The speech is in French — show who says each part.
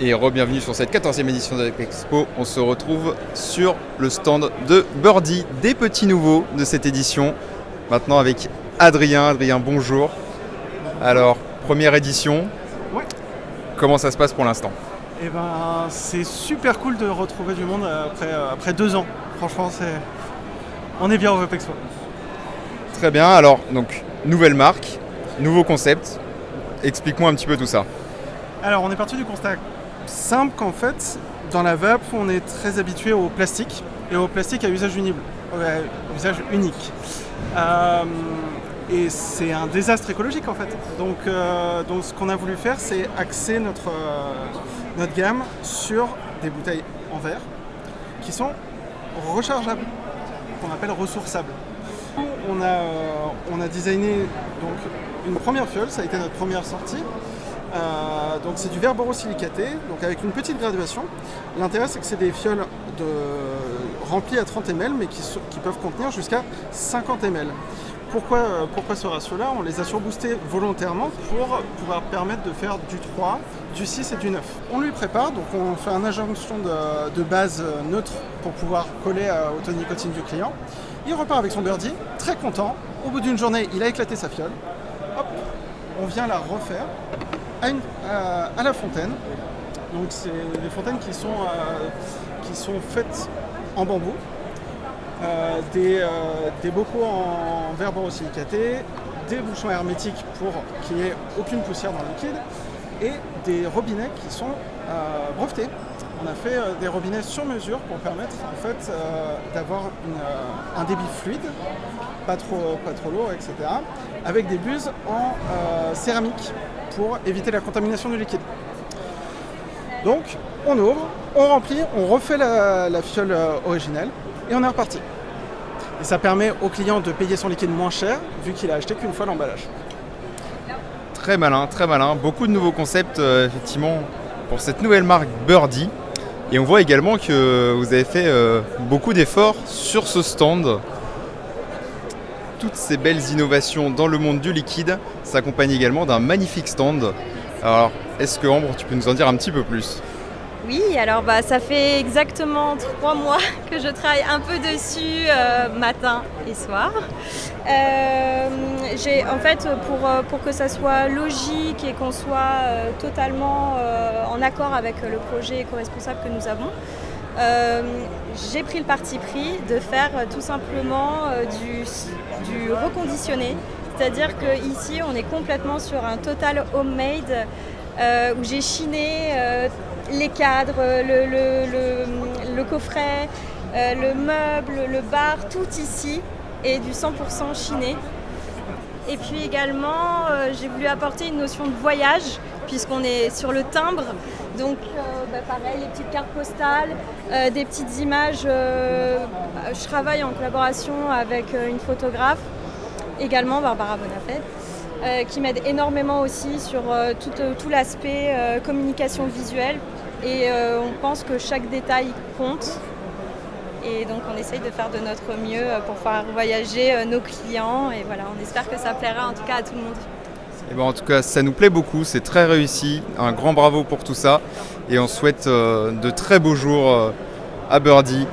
Speaker 1: Et re-bienvenue sur cette 14e édition de l'Expo. On se retrouve sur le stand de Birdie, des petits nouveaux de cette édition. Maintenant avec Adrien. Adrien, bonjour. Alors, première édition.
Speaker 2: Ouais.
Speaker 1: Comment ça se passe pour l'instant?
Speaker 2: Eh ben, c'est super cool de retrouver du monde après 2 ans. Franchement, on est bien au Web Expo.
Speaker 1: Très bien. Alors, donc, nouvelle marque, nouveau concept. Explique-moi un petit peu tout ça.
Speaker 2: Alors, on est parti du constat simple qu'en fait, dans la vape, on est très habitué au plastique et au plastique à usage unique. Et c'est un désastre écologique en fait. Donc ce qu'on a voulu faire, c'est axer notre gamme sur des bouteilles en verre qui sont rechargeables, qu'on appelle ressourçables. On a designé donc une première fiole, ça a été notre première sortie. Donc c'est du verre borosilicaté, donc avec une petite graduation. L'intérêt, c'est que c'est des fioles remplies à 30 ml, mais qui peuvent contenir jusqu'à 50 ml. Pourquoi ce ratio-là? On les a surboostés volontairement pour pouvoir permettre de faire du 3, du 6 et du 9. On lui prépare, donc on fait une injonction de base neutre pour pouvoir coller au taux de nicotine du client. Il repart avec son birdie, très content. Au bout d'une journée, il a éclaté sa fiole. Hop, on vient la refaire à la fontaine. Donc c'est des fontaines qui sont faites en bambou. Des bocaux en verre borosilicaté, des bouchons hermétiques pour qu'il n'y ait aucune poussière dans le liquide et des robinets qui sont brevetés. On a fait des robinets sur mesure pour permettre en fait d'avoir un débit fluide, pas trop lourd, etc. avec des buses en céramique pour éviter la contamination du liquide. Donc on ouvre, on remplit, on refait la fiole originelle et on est reparti. Et ça permet au client de payer son liquide moins cher vu qu'il a acheté qu'une fois l'emballage.
Speaker 1: Très malin, très malin. Beaucoup de nouveaux concepts effectivement pour cette nouvelle marque Birdie. Et on voit également que vous avez fait beaucoup d'efforts sur ce stand. Toutes ces belles innovations dans le monde du liquide s'accompagnent également d'un magnifique stand. Alors, est-ce que Ambre, tu peux nous en dire un petit peu plus?
Speaker 3: Oui, alors ça fait exactement 3 mois que je travaille un peu dessus, matin et soir. En fait, pour que ça soit logique et qu'on soit totalement en accord avec le projet éco-responsable que nous avons, j'ai pris le parti pris de faire tout simplement du reconditionné. C'est-à-dire qu'ici, on est complètement sur un total homemade où j'ai chiné les cadres, le coffret, le meuble, le bar, tout ici est du 100% chiné. Et puis également, j'ai voulu apporter une notion de voyage puisqu'on est sur le timbre. Donc pareil, les petites cartes postales, des petites images. Je travaille en collaboration avec une photographe, également Barbara Bonafed, qui m'aide énormément aussi sur tout l'aspect communication visuelle. Et on pense que chaque détail compte. Et donc on essaye de faire de notre mieux pour faire voyager nos clients. Et voilà, on espère que ça plaira en tout cas à tout le monde.
Speaker 1: Et ben en tout cas, ça nous plaît beaucoup, c'est très réussi. Un grand bravo pour tout ça. Et on souhaite de très beaux jours à Birdie.